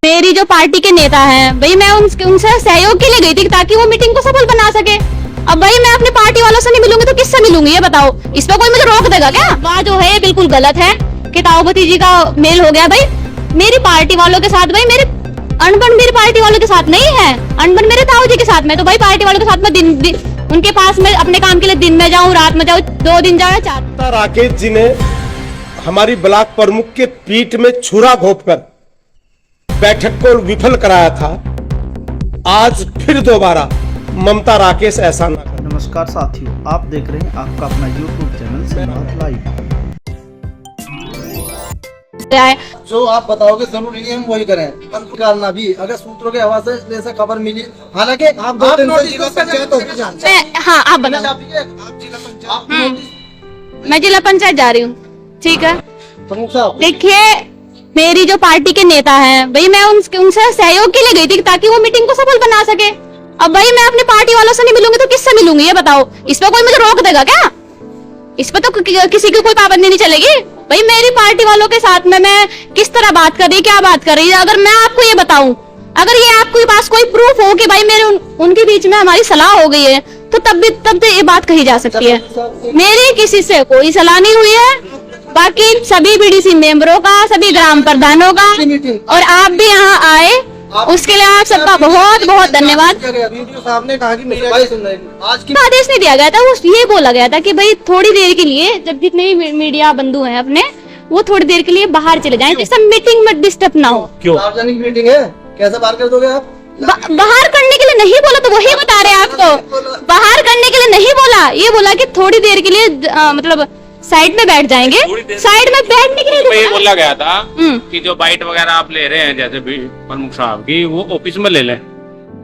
मेरी जो पार्टी के नेता हैं भाई, मैं उनसे सहयोग के लिए गई थी ताकि वो मीटिंग को सफल बना सके। अब भाई मैं अपनी पार्टी वालों से नहीं मिलूंगी तो किससे मिलूंगी ये बताओ? इस पर कोई मुझे रोक देगा क्या? बात जो है बिल्कुल गलत है कि ताऊपति जी का मेल हो गया। भाई मेरी पार्टी वालों के साथ, भाई मेरे अनबन मेरी पार्टी वालों के साथ नहीं है, अनबन मेरे ताऊ जी के साथ में। तो भाई पार्टी वालों के साथ में दिन उनके पास में अपने काम के लिए दिन में जाऊं, रात में जाऊं, 2 दिन जाऊं या 4। राकेश जी ने हमारी ब्लॉक प्रमुख के पीठ में छुरा घोंपकर बैठक को विफल कराया था। आज फिर दोबारा ममता राकेश ऐसा ना करें। नमस्कार साथियों, आप देख रहे हैं आपका अपना YouTube चैनल सम्राट लाइव। जो आप बताओगे जरूरी नहीं हम वही करें। निकालना भी अगर सूत्रों के हवाले से जैसे खबर मिली, हालांकि आप 2 दिन से जिला पंचायत ऑफिस जानते हैं। हाँ आप बताओ। मैं जिला पंचायत जा रही हूँ, ठीक है। प्रमुख साहब देखिए, मेरी जो पार्टी के नेता हैं भाई, मैं उनसे सहयोग के लिए गई थी ताकि वो मीटिंग को सफल बना सके। अब भाई मैं अपनी पार्टी वालों से नहीं मिलूंगी तो किससे मिलूंगी ये बताओ? इस पर कोई मुझे रोक देगा क्या? इस पर तो किसी की कोई पाबंदी नहीं चलेगी। भाई मेरी पार्टी वालों के साथ में मैं किस तरह बात कर रही, क्या बात कर रही है? अगर मैं आपको ये बताऊं, अगर ये आपके पास कोई प्रूफ हो कि भाई मेरे उनके बीच में हमारी सलाह हो गई है, तो तब ये बात कही जा सकती है। मेरी किसी से कोई सलाह नहीं हुई है। बाकी सभी बीडीसी मेंबरों का, सभी ग्राम प्रधानों का, और आप भी यहाँ आए, उसके लिए आप सबका बहुत बहुत धन्यवाद। आदेश नहीं दिया गया था, वो ये बोला गया था कि भाई थोड़ी देर के लिए, जब जितने भी मीडिया बंधु हैं अपने, वो थोड़ी देर के लिए बाहर चले जाएं, जिससे मीटिंग में डिस्टर्ब ना हो। क्यों? सार्वजनिक मीटिंग है, कैसे बाहर कर दोगे आप? बाहर करने के लिए नहीं बोला, तो वही बता रहे हैं आपको। बाहर करने के लिए नहीं बोला, ये बोला कि थोड़ी देर के लिए मतलब साइड में बैठ जाएंगे। साइड में बैठने के लिए ये बोला गया था कि जो बाइट वगैरह आप ले रहे हैं, जैसे भी प्रमुख साहब की, वो ऑफिस में ले लें।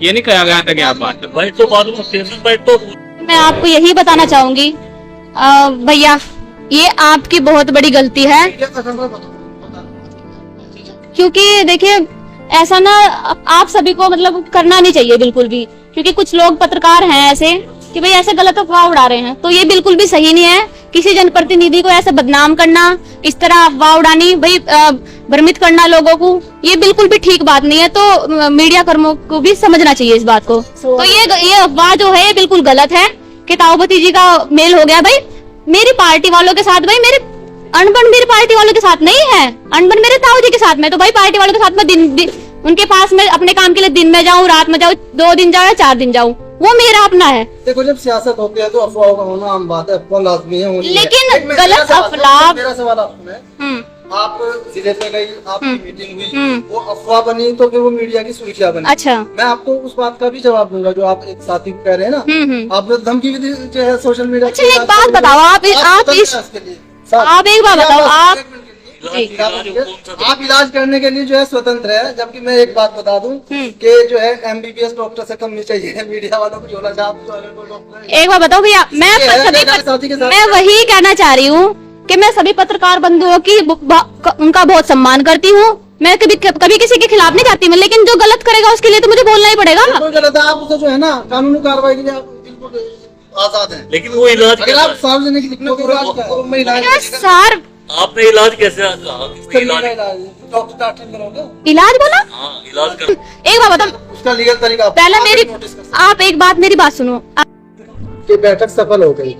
ये नहीं कहा गया था कि आप बाइट तो बाद में बाइट तो। मैं आपको यही बताना चाहूंगी भैया, ये आपकी बहुत बड़ी गलती है। क्योंकि देखिए, ऐसा ना आप सभी को मतलब करना नहीं चाहिए बिल्कुल भी, क्योंकि कुछ लोग पत्रकार हैं ऐसे कि भाई ऐसे गलत अफवाह उड़ा रहे हैं, तो ये बिल्कुल भी सही नहीं है। किसी जनप्रतिनिधि को ऐसे बदनाम करना, इस तरह अफवाह उड़ानी, भाई भ्रमित करना लोगों को, ये बिल्कुल भी ठीक बात नहीं है। तो मीडिया कर्मियों को भी समझना चाहिए इस बात को। तो ये अफवाह जो है बिल्कुल गलत है कि ताऊपति जी का मेल हो गया। भाई मेरी पार्टी वालों के साथ, भाई मेरे अनबन मेरी पार्टी वालों के साथ नहीं है, अनबन मेरे ताऊ जी के साथ में। तो भाई पार्टी वालों के साथ में उनके पास में अपने काम के लिए दिन में जाऊं, रात में जाऊं, 2 दिन जाऊं या 4 दिन जाऊं, वो मेरा अपना है। देखो, जब सियासत होती है तो अफवाहों का होना आम बात है, अफवाह लाजमी है, लेकिन गलत अफवाह। मेरा सवाल आपसे है, आप जिले में गई, आपकी मीटिंग हुई, वो अफवाह बनी तो फिर वो मीडिया की सुर्खियां बनी। अच्छा, मैं आपको उस बात का भी जवाब दूंगा जो आप एक साथी कह रहे हैं ना। आप धमकी भी जो है सोशल मीडिया। अच्छा एक बात बताओ, आप एक बात बताओ, आप इलाज करने के लिए जो है स्वतंत्र है, जबकि मैं एक बात बता दूं कि जो है MBBS डॉक्टर से कम नहीं चाहिए मीडिया वालों को झोला छाप। एक बात बताओ भैया, मैं वही कहना चाह रही हूँ कि मैं सभी पत्रकार बंधुओं की उनका बहुत सम्मान करती हूँ। मैं कभी किसी के खिलाफ नहीं जाती मैं, लेकिन जो गलत करेगा उसके लिए तो मुझे बोलना ही पड़ेगा। गलत है, आप उसे जो है ना कानूनी कार्रवाई के लिए आप बिल्कुल आजाद हैं। लेकिन वो इलाज अगर आप सार्वजनिक सर, आपने इलाज कैसे इलाज बोला? इलाज कर। एक बात बताओ, उसका लीगल तरीका पहले आप एक बात मेरी बात सुनो। कि बैठक सफल हो गई।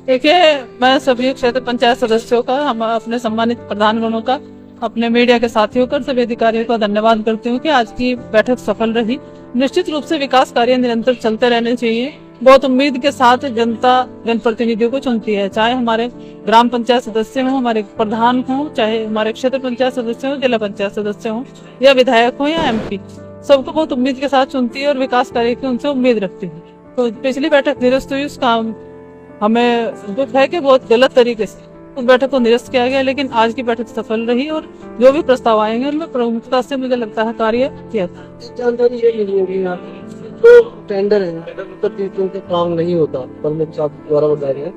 देखिए, मैं सभी क्षेत्र पंचायत सदस्यों का, हम अपने सम्मानित प्रधानगणों का, अपने मीडिया के साथियों का, सभी अधिकारियों का धन्यवाद करती हूँ कि आज की बैठक सफल रही। निश्चित रूप से विकास कार्य निरंतर चलते रहने चाहिए। बहुत उम्मीद के साथ जनता जनप्रतिनिधियों को चुनती है, चाहे हमारे ग्राम पंचायत सदस्य हों, हमारे प्रधान हों, चाहे हमारे क्षेत्र पंचायत सदस्य हों, जिला पंचायत सदस्य हों, या विधायक हों या MP, सबको बहुत उम्मीद के साथ चुनती है और विकास कार्य की उनसे उम्मीद रखती है। तो पिछली बैठक निरस्त हुई, उसका हमें दुख है कि बहुत गलत तरीके से उस बैठक को निरस्त किया गया, लेकिन आज की बैठक सफल रही और जो भी प्रस्ताव आएंगे उनमें प्रमुखता से मुझे लगता है कार्य किया था। जानकारी ये मिली होगी तो टेंडर है, टेंडर के काम नहीं होता, प्रमुख साहब द्वारा बता रहे हैं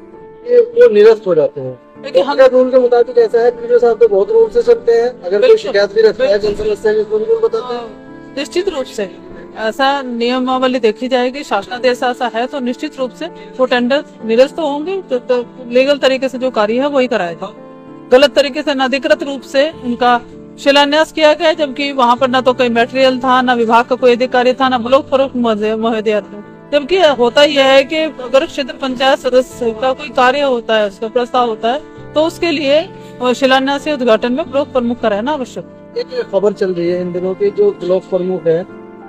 कि वो निरस्त हो जाते हैं। लेकिन हमारे रूल के मुताबिक ऐसा है, वीडियो साहब तो बहुत रूल से चलते हैं, अगर कोई शिकायत भी रखता है जन समस्या के रूल बताते हैं। निश्चित रूप से ऐसा नियमावली देखी जाएगी, शासनादेश ऐसा है तो निश्चित रूप से वो टेंडर निरस्त होंगे। तो लीगल तरीके से जो कार्य है वही कराया जाए। गलत तरीके से अनधिकृत रूप से उनका शिलान्यास किया गया, जबकि वहां पर ना तो कोई मटेरियल था, ना विभाग का कोई अधिकारी था, ना ब्लॉक प्रमुख महोदय थे। जबकि होता यह है कि अगर क्षेत्र पंचायत सदस्य का कोई कार्य होता है, उसका प्रस्ताव होता है, तो उसके लिए शिलान्यास या उद्घाटन में ब्लॉक प्रमुख का रहना आवश्यक। एक खबर चल रही है इन दिनों की, जो ब्लॉक प्रमुख है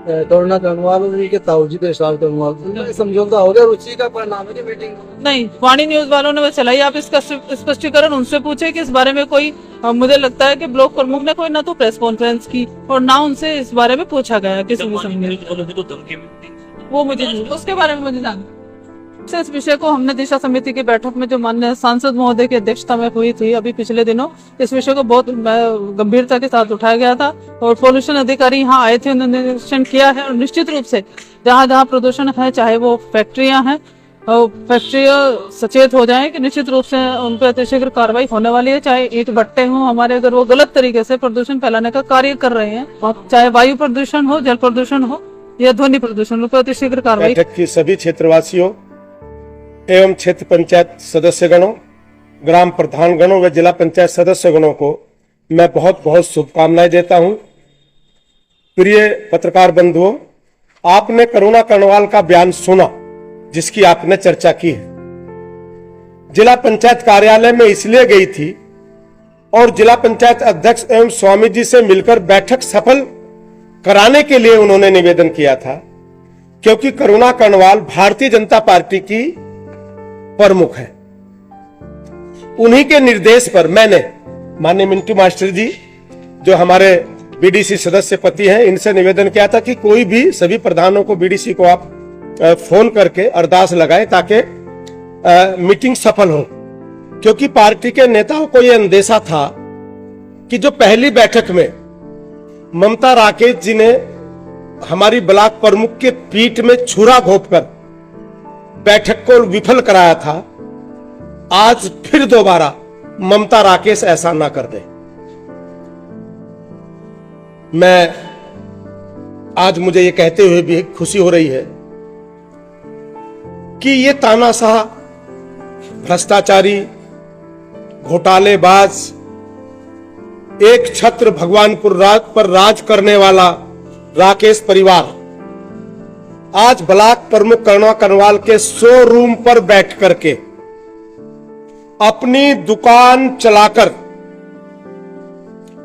करुणा कर्णवाल और उनके ताऊजी इशराक कर्णवाल, उनका समझौता हो गया, उसी का परिणाम है मीटिंग। नहीं, वाणी न्यूज वालों ने वो चलाई, आप इसका स्पष्टीकरण उनसे पूछे कि इस बारे में कोई मुझे लगता है कि ब्लॉक प्रमुख ने कोई ना तो प्रेस कॉन्फ्रेंस की और ना उनसे इस बारे में पूछा गया किसी भी समय। वो मुझे उसके बारे में मुझे जानना। इस विषय को हमने दिशा समिति की बैठक में जो माननीय सांसद महोदय की अध्यक्षता में हुई थी अभी पिछले दिनों, इस विषय को बहुत गंभीरता के साथ उठाया गया था और पोल्यूशन अधिकारी यहाँ आए थे, उन्होंने निरीक्षण किया है और निश्चित रूप से जहाँ जहाँ प्रदूषण है, चाहे वो फैक्ट्रियां हैं, फैक्ट्रियां सचेत हो जाएं कि निश्चित रूप से उन पर अतिशीघ्र कार्रवाई होने वाली है। चाहे ईंट भट्टे हों हमारे, अगर वो गलत तरीके से प्रदूषण फैलाने का कार्य कर रहे हैं, चाहे वायु प्रदूषण हो, जल प्रदूषण हो या ध्वनि प्रदूषण, उन पर अतिशीघ्र कार्रवाई। बैठक की सभी क्षेत्रवासियों एवं क्षेत्र पंचायत सदस्यगणों, ग्राम प्रधानगणों व जिला पंचायत सदस्यगणों को मैं बहुत बहुत शुभकामनाएं देता हूं। प्रिय पत्रकार बंधुओं, आपने करुणा कर्णवाल का बयान सुना जिसकी आपने चर्चा की है। जिला पंचायत कार्यालय में इसलिए गई थी और जिला पंचायत अध्यक्ष एवं स्वामी जी से मिलकर बैठक सफल कराने के लिए उन्होंने निवेदन किया था, क्योंकि करुणा कर्णवाल भारतीय जनता पार्टी की प्रमुख है। उन्हीं के निर्देश पर मैंने माननीय मिंटू मास्टर जी जो हमारे बीडीसी सदस्य पति हैं, इनसे निवेदन किया था कि कोई भी सभी प्रधानों को, बीडीसी को आप फोन करके अरदास लगाएं ताकि मीटिंग सफल हो, क्योंकि पार्टी के नेताओं को यह अंदेशा था कि जो पहली बैठक में ममता राकेश जी ने हमारी ब्लॉक प्रमुख के पीठ में छुरा घोंपकर बैठक को विफल कराया था, आज फिर दोबारा ममता राकेश ऐसा ना कर दे। मैं आज मुझे ये कहते हुए भी खुशी हो रही है कि ये तानाशाह, भ्रष्टाचारी, घोटालेबाज, एक छत्र भगवानपुर पर राज करने वाला राकेश परिवार आज ब्लॉक प्रमुख करुणा कर्णवाल के शोरूम पर बैठ करके अपनी दुकान चलाकर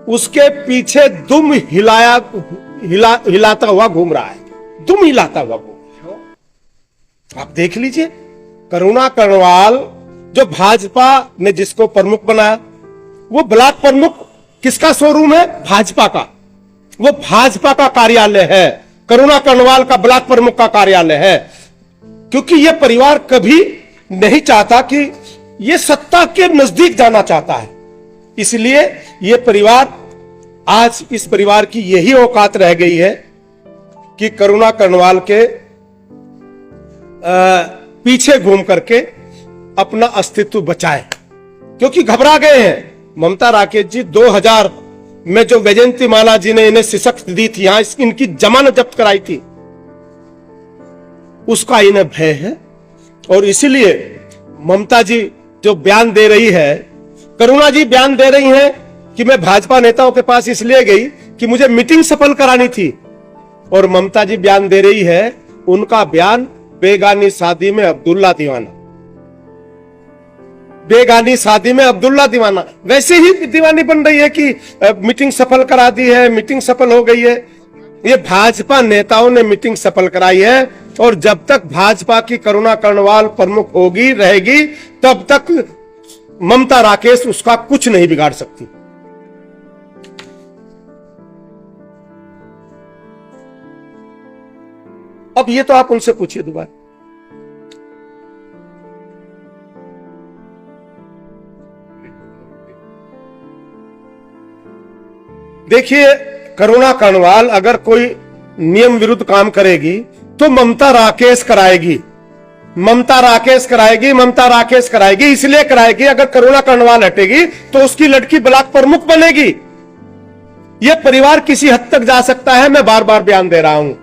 उसके पीछे दुम हिलाता हुआ घूम रहा है। दुम हिलाता हुआ घूम रहा है। आप देख लीजिए, करुणा कर्णवाल जो भाजपा ने जिसको प्रमुख बनाया, वो ब्लॉक प्रमुख किसका शोरूम है? भाजपा का। वो भाजपा का कार्यालय है, करुणा कर्णवाल का ब्लॉक प्रमुख का कार्यालय है, क्योंकि यह परिवार कभी नहीं चाहता कि यह सत्ता के नजदीक जाना चाहता है। इसलिए यह परिवार, आज इस परिवार की यही औकात रह गई है कि करुणा कर्णवाल के पीछे घूम करके अपना अस्तित्व बचाए, क्योंकि घबरा गए हैं। ममता राकेश जी 2000 में जो वैजयंती माला जी ने इन्हें शिक्षक दी थी, यहां इनकी जमानत जब्त कराई थी, उसका इन्हें भय है। और इसीलिए ममता जी जो बयान दे रही है, करुणा जी बयान दे रही हैं कि मैं भाजपा नेताओं के पास इसलिए गई कि मुझे मीटिंग सफल करानी थी, और ममता जी बयान दे रही है, उनका बयान बेगानी शादी में अब्दुल्ला दीवाना, बेगानी शादी में अब्दुल्ला दीवाना वैसे ही दीवानी बन रही है कि मीटिंग सफल करा दी है, मीटिंग सफल हो गई है। ये भाजपा नेताओं ने मीटिंग सफल कराई है, और जब तक भाजपा की करुणा कर्णवाल प्रमुख होगी, रहेगी, तब तक ममता राकेश उसका कुछ नहीं बिगाड़ सकती। अब ये तो आप उनसे पूछिए दोबारा। देखिए, करुणा कर्णवाल अगर कोई नियम विरुद्ध काम करेगी तो ममता राकेश कराएगी, ममता राकेश कराएगी, ममता राकेश कराएगी। इसलिए कराएगी, अगर करुणा कर्णवाल हटेगी तो उसकी लड़की ब्लॉक प्रमुख बनेगी। यह परिवार किसी हद तक जा सकता है, मैं बार बार बयान दे रहा हूं।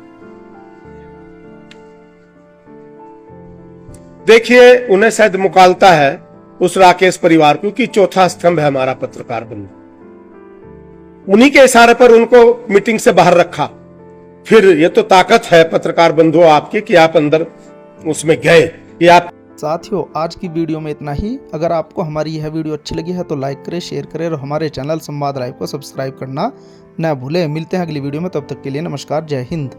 देखिए, उन्हें शायद मुकालता है उस राकेश परिवार, क्योंकि चौथा स्तंभ है हमारा पत्रकार बंधु। उन्हीं के इशारे पर उनको मीटिंग से बाहर रखा। फिर ये तो ताकत है पत्रकार बंधुओं आपकी कि आप अंदर उसमें गए, ये आप। साथियों, आज की वीडियो में इतना ही। अगर आपको हमारी यह वीडियो अच्छी लगी है तो लाइक करें, शेयर करें और हमारे चैनल संवाद लाइव को सब्सक्राइब करना न भूलें। मिलते हैं अगली वीडियो में, तब तक के लिए नमस्कार, जय हिंद।